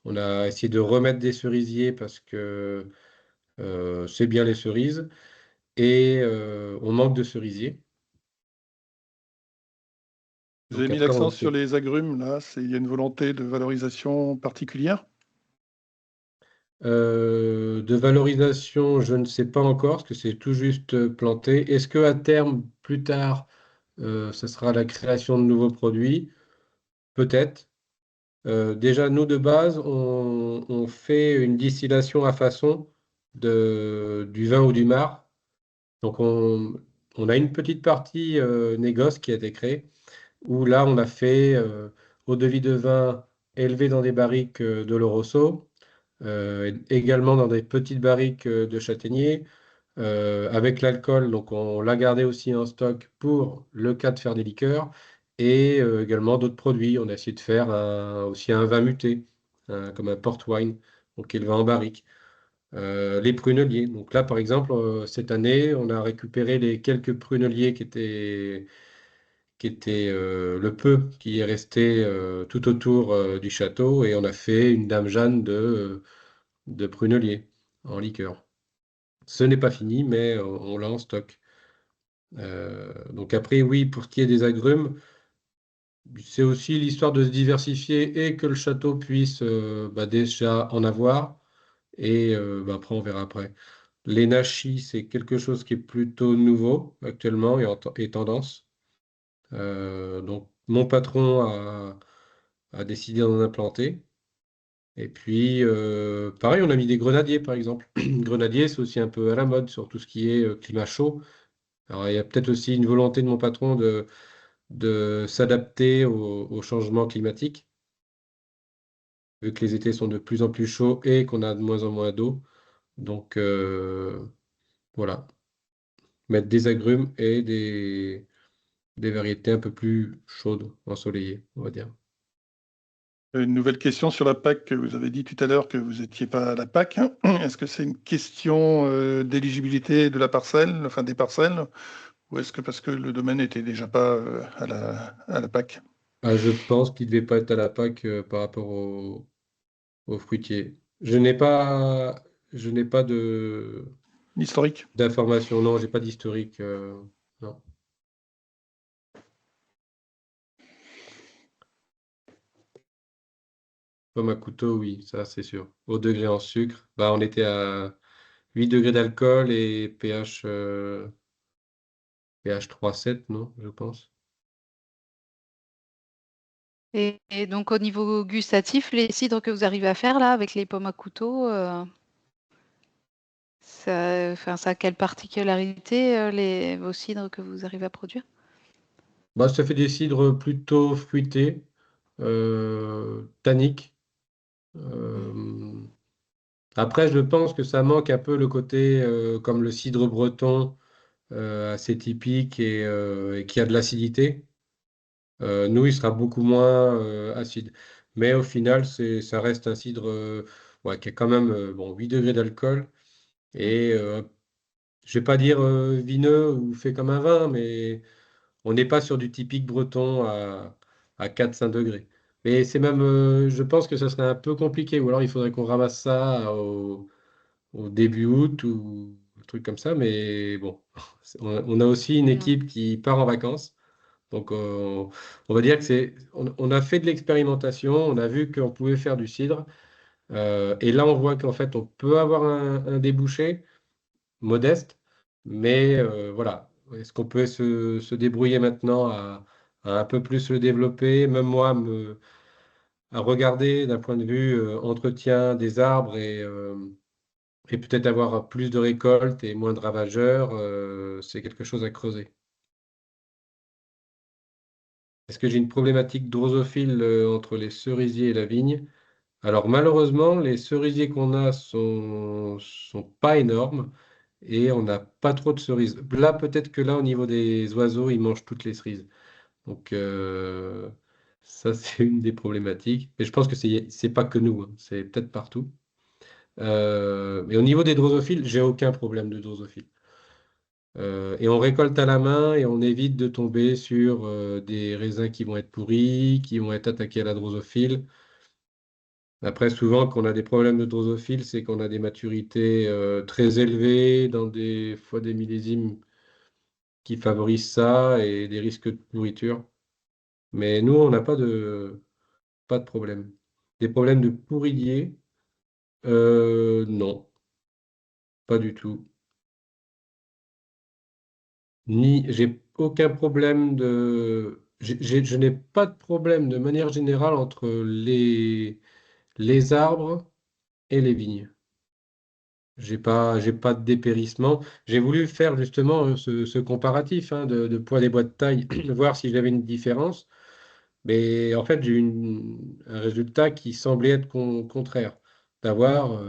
On a essayé de remettre des cerisiers parce que c'est bien les cerises et on manque de cerisiers. Vous avez Donc mis après, l'accent on sur fait les agrumes, là, il y a une volonté de valorisation particulière? de valorisation, je ne sais pas encore parce que c'est tout juste planté. Est-ce que à terme, plus tard, ce sera la création de nouveaux produits? Peut-être. Déjà, nous, de base, on fait une distillation à façon du vin ou du marc. Donc, on a une petite partie négoce qui a été créée, où là, on a fait eau-de-vie de vin élevée dans des barriques de l'Orosso, également dans des petites barriques de châtaignier, avec l'alcool. Donc, on l'a gardé aussi en stock pour le cas de faire des liqueurs, et également d'autres produits. On a essayé de faire aussi un vin muté, comme un port wine, donc qui est le vin en barrique. Les pruneliers. Donc là, par exemple, cette année, on a récupéré les quelques pruneliers qui étaient le peu qui est resté tout autour du château et on a fait une Dame Jeanne de prunelier en liqueur. Ce n'est pas fini, mais on l'a en stock. Donc après, oui, pour ce qui est des agrumes, c'est aussi l'histoire de se diversifier et que le château puisse déjà en avoir. Et après, on verra après. Les nachis, c'est quelque chose qui est plutôt nouveau actuellement et tendance. Donc, mon patron a décidé d'en implanter. Et puis, pareil, on a mis des grenadiers, par exemple. Grenadier, c'est aussi un peu à la mode sur tout ce qui est climat chaud. Alors, il y a peut-être aussi une volonté de mon patron de s'adapter au changement climatique, vu que les étés sont de plus en plus chauds et qu'on a de moins en moins d'eau. Donc, voilà, mettre des agrumes et des variétés un peu plus chaudes, ensoleillées, on va dire. Une nouvelle question sur la PAC. Vous avez dit tout à l'heure que vous n'étiez pas à la PAC. Est-ce que c'est une question d'éligibilité de la parcelle, enfin des parcelles, ou est-ce que parce que le domaine n'était déjà pas à la PAC? Ah, je pense qu'il ne devait pas être à la PAC par rapport aux fruitiers. Je n'ai pas Historique? d'informations, non, j'ai pas d'historique. Non. Pomme à couteau, oui, ça c'est sûr. Au degré en sucre, bah, on était à 8 degrés d'alcool et pH 3,7, non, je pense. Et donc au niveau gustatif, les cidres que vous arrivez à faire là avec les pommes à couteau, ça a quelle particularité vos cidres que vous arrivez à produire? Bah, ça fait des cidres plutôt fruités, tanniques. Euh, Après, je pense que ça manque un peu le côté comme le cidre breton, assez typique et qui a de l'acidité. Nous, il sera beaucoup moins acide. Mais au final, ça reste un cidre ouais, qui a quand même bon, 8 degrés d'alcool. Et je vais pas dire vineux ou fait comme un vin, mais on n'est pas sur du typique breton à 4-5 degrés. Mais c'est même, je pense que ça serait un peu compliqué. Ou alors il faudrait qu'on ramasse ça au début août ou un truc comme ça. Mais bon, on a aussi une Ouais. équipe qui part en vacances. Donc, on va dire que on a fait de l'expérimentation, on a vu qu'on pouvait faire du cidre, et là, on voit qu'en fait, on peut avoir un débouché modeste, mais voilà. Est-ce qu'on peut se débrouiller maintenant à un peu plus le développer, même moi, à regarder d'un point de vue entretien des arbres et peut-être avoir plus de récoltes et moins de ravageurs, c'est quelque chose à creuser. Est-ce que j'ai une problématique drosophile entre les cerisiers et la vigne? Alors malheureusement, les cerisiers qu'on a sont pas énormes et on n'a pas trop de cerises. Là, peut-être que là, au niveau des oiseaux, ils mangent toutes les cerises. Donc ça, c'est une des problématiques. Mais je pense que c'est pas que nous, hein, c'est peut-être partout. Mais au niveau des drosophiles, j'ai aucun problème de drosophile. Et on récolte à la main et on évite de tomber sur des raisins qui vont être pourris, qui vont être attaqués à la drosophile. Après, souvent, quand on a des problèmes de drosophile, c'est qu'on a des maturités très élevées dans des fois des millésimes qui favorisent ça et des risques de pourriture. Mais nous, on n'a pas de problème. Des problèmes de pourrier, non, pas du tout. J'ai aucun problème je n'ai pas de problème de manière générale entre les arbres et les vignes. J'ai pas de dépérissement. J'ai voulu faire justement ce comparatif hein, de poids des bois de taille, voir si j'avais une différence. Mais en fait, j'ai eu un résultat qui semblait être contraire, d'avoir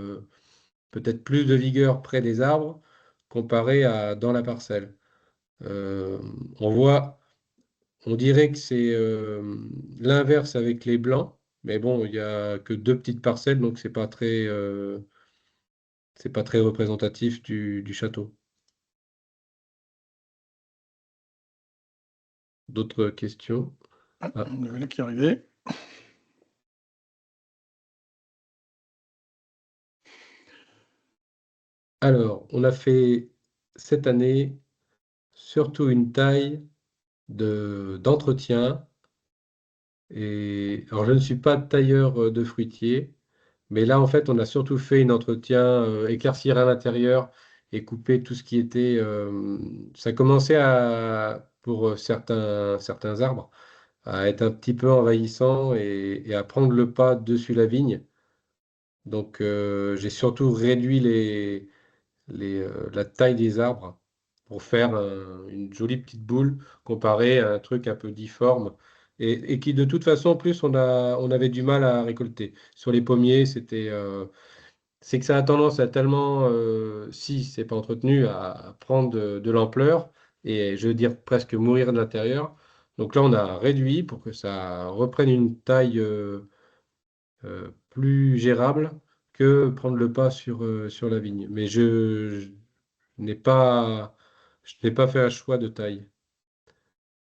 peut-être plus de vigueur près des arbres comparé à dans la parcelle. Euh, on voit, on dirait que c'est l'inverse avec les blancs, mais bon, il n'y a que deux petites parcelles, donc c'est pas très représentatif du château. D'autres questions? Ah, Ah, voilà qui est arrivé. alors, on a fait cette année surtout une taille d'entretien. Et alors, je ne suis pas tailleur de fruitier, mais là, en fait, on a surtout fait un entretien, éclaircir à l'intérieur et couper tout ce qui était. Ça commençait pour certains arbres, à être un petit peu envahissant et à prendre le pas dessus la vigne. Donc, j'ai surtout réduit la taille des arbres pour faire une jolie petite boule comparée à un truc un peu difforme et qui de toute façon en plus on avait du mal à récolter. Sur les pommiers, c'est que ça a tendance à tellement, si c'est pas entretenu, à prendre de l'ampleur et je veux dire presque mourir de l'intérieur. Donc là, on a réduit pour que ça reprenne une taille plus gérable que prendre le pas sur la vigne. Mais je je n'ai pas fait un choix de taille.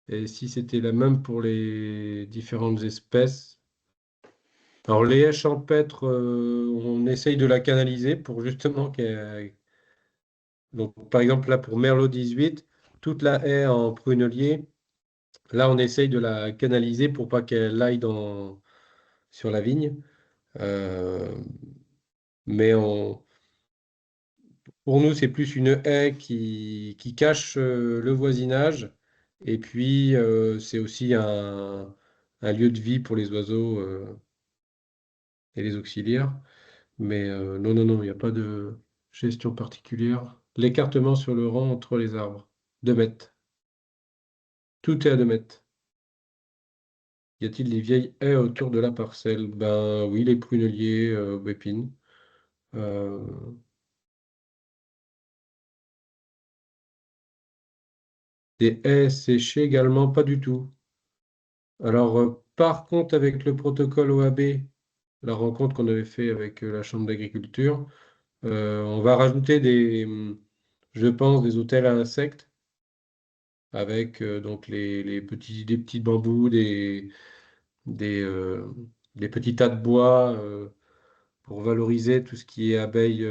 Et si c'était la même pour les différentes espèces. Alors, les haies champêtres, on essaye de la canaliser pour justement qu'elle. Donc, par exemple, là, pour Merlot 18, toute la haie en prunelier, là, on essaye de la canaliser pour pas qu'elle aille sur la vigne. Mais pour nous, c'est plus une haie qui cache le voisinage. Et puis, c'est aussi un lieu de vie pour les oiseaux et les auxiliaires. Mais non, non, non, il n'y a pas de gestion particulière. L'écartement sur le rang entre les arbres, 2 mètres. Tout est à 2 mètres. Y a-t-il des vieilles haies autour de la parcelle? Ben oui, les pruneliers, aubépines. Euh, des haies séchées également, pas du tout. Alors, par contre, avec le protocole OAB, la rencontre qu'on avait fait avec la Chambre d'agriculture, on va rajouter je pense, des hôtels à insectes avec donc des petits bambous, des, euh, des petits tas de bois pour valoriser tout ce qui est abeilles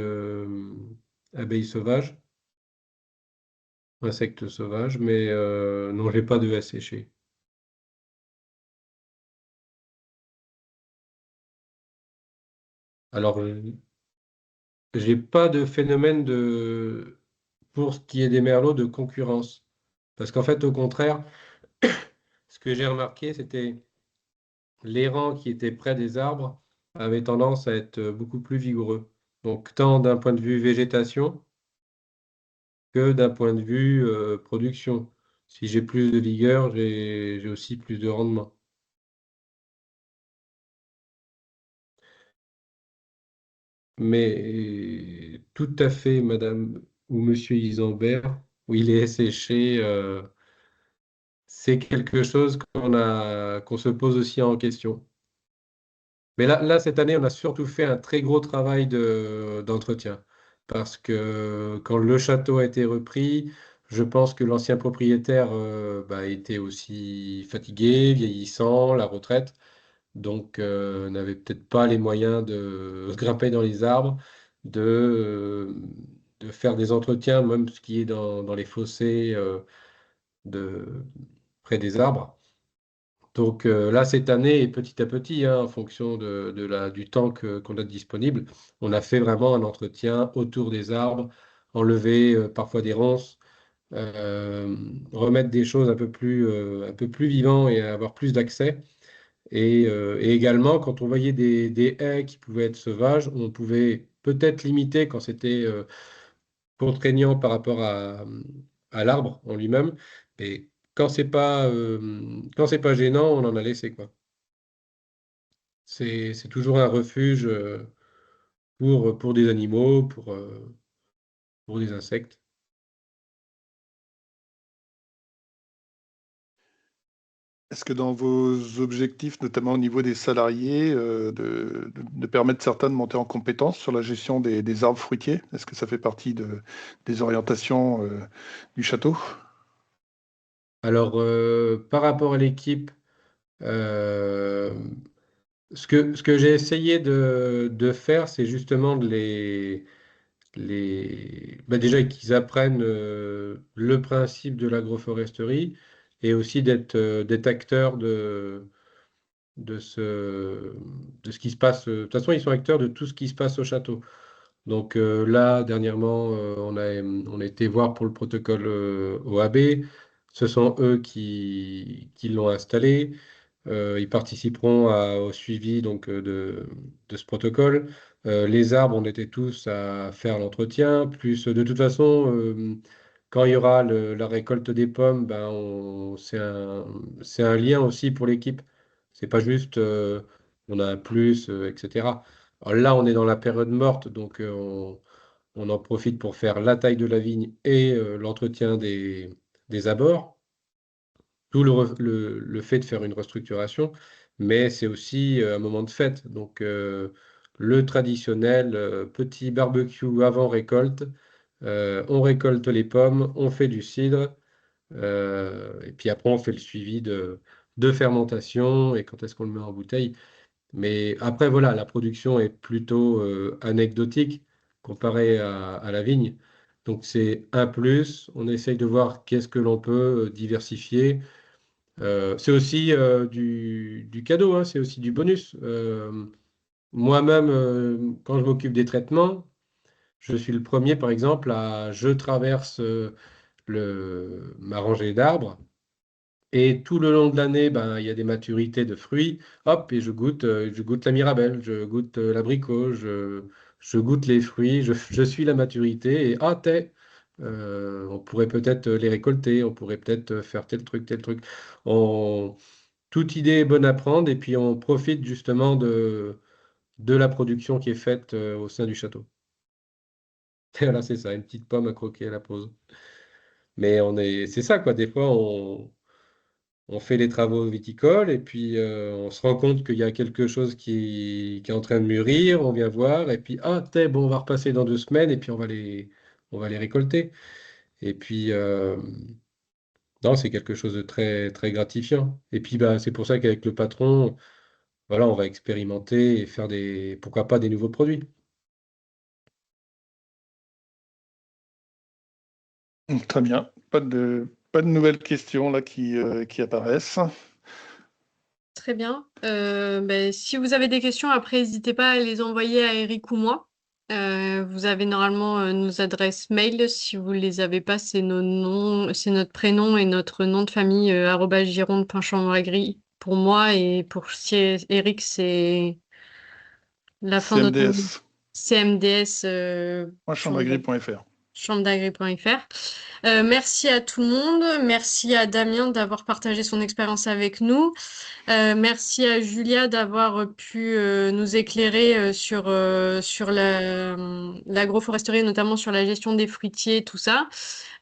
sauvages, insectes sauvages, mais non, j'ai pas de haies séchées. Alors, j'ai pas de phénomène pour ce qui est des merlots, de concurrence. Parce qu'en fait, au contraire, ce que j'ai remarqué, c'était les rangs qui étaient près des arbres avaient tendance à être beaucoup plus vigoureux. Donc, tant d'un point de vue végétation que d'un point de vue production. Si j'ai plus de vigueur, j'ai aussi plus de rendement. Mais tout à fait, Madame ou Monsieur Isambert, où il est séché, c'est quelque chose qu'on se pose aussi en question. Mais là, cette année, on a surtout fait un très gros travail d'entretien. Parce que quand le château a été repris, je pense que l'ancien propriétaire était aussi fatigué, vieillissant, la retraite. Donc n'avait peut-être pas les moyens de grimper dans les arbres, de faire des entretiens, même ce qui est dans les fossés de, près des arbres. Donc là, cette année, et petit à petit, hein, en fonction du temps qu'on a disponible, on a fait vraiment un entretien autour des arbres, enlever parfois des ronces, euh, remettre des choses un peu plus vivantes et avoir plus d'accès. Et également, quand on voyait des haies qui pouvaient être sauvages, on pouvait peut-être limiter quand c'était contraignant par rapport à l'arbre en lui-même. Et quand c'est pas gênant, on en a laissé, quoi. C'est toujours un refuge pour des animaux, pour des insectes. Est-ce que dans vos objectifs, notamment au niveau des salariés, de permettre certains de monter en compétence sur la gestion des arbres fruitiers, est-ce que ça fait partie des orientations du château? Alors, par rapport à l'équipe, euh, ce que j'ai essayé de faire, c'est justement déjà qu'ils apprennent le principe de l'agroforesterie et aussi d'être acteurs de de ce qui se passe. De toute façon, ils sont acteurs de tout ce qui se passe au château. Donc là, dernièrement, on a été voir pour le protocole OAB. Ce sont eux qui l'ont installé. Ils participeront au suivi donc, de ce protocole. Les arbres, on était tous à faire l'entretien. Plus, de toute façon, quand il y aura la récolte des pommes, c'est un lien aussi pour l'équipe. C'est pas juste on a un plus, etc. Alors là, on est dans la période morte, donc on en profite pour faire la taille de la vigne et l'entretien des abords. Tout le fait de faire une restructuration, mais c'est aussi un moment de fête. Donc, le traditionnel petit barbecue avant récolte, on récolte les pommes, on fait du cidre, et puis après, on fait le suivi de fermentation et quand est-ce qu'on le met en bouteille. Mais après, voilà, la production est plutôt anecdotique comparée à la vigne. Donc, c'est un plus. On essaye de voir qu'est-ce que l'on peut diversifier. C'est aussi du cadeau, hein, c'est aussi du bonus. moi-même, quand je m'occupe des traitements, je suis le premier, par exemple, je traverse ma rangée d'arbres et tout le long de l'année, ben, il y a des maturités de fruits. Hop, et je goûte la mirabelle, je goûte l'abricot, je goûte les fruits, je suis la maturité et ah, on pourrait peut-être les récolter, on pourrait peut-être faire tel truc, tel truc. Toute idée est bonne à prendre et puis on profite justement de la production qui est faite au sein du château. Et voilà, c'est ça, une petite pomme à croquer à la pause. Mais c'est ça quoi, des fois on fait les travaux viticoles et puis on se rend compte qu'il y a quelque chose qui est en train de mûrir, on vient voir et puis ah, bon, on va repasser dans 2 semaines et puis on va les récolter. Et puis, non, c'est quelque chose de très, très gratifiant. Et puis, bah, c'est pour ça qu'avec le patron, voilà, on va expérimenter et faire pourquoi pas des nouveaux produits. Très bien. Pas de nouvelles questions là qui apparaissent. Très bien. Ben, si vous avez des questions, après, n'hésitez pas à les envoyer à Eric ou moi. Vous avez normalement nos adresses mail. Si vous ne les avez pas, c'est nos noms, c'est notre prénom et notre nom de famille @gironde.chambre-agri pour moi et pour Eric, c'est la fin de notre nom. CMDS, CMDS chambre-agri.fr. chambredagri.fr. Merci à tout le monde. Merci à Damien d'avoir partagé son expérience avec nous. Merci à Julia d'avoir pu nous éclairer sur l'agroforesterie, notamment sur la gestion des fruitiers, tout ça.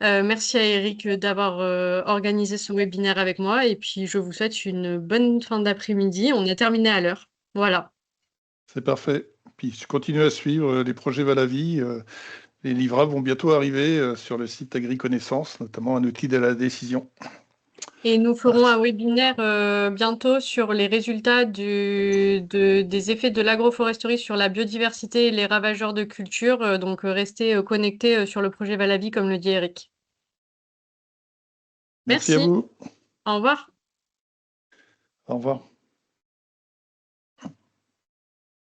Merci à Eric d'avoir organisé ce webinaire avec moi. Et puis, je vous souhaite une bonne fin d'après-midi. On a terminé à l'heure. Voilà. C'est parfait. Puis je continue à suivre les projets Valavi. Les livrables vont bientôt arriver sur le site AgriConnaissance, notamment un outil de la décision. Et nous ferons un webinaire bientôt sur les résultats des effets de l'agroforesterie sur la biodiversité et les ravageurs de culture. Donc, restez connectés sur le projet Valavi, comme le dit Eric. Merci à vous. Au revoir. Au revoir.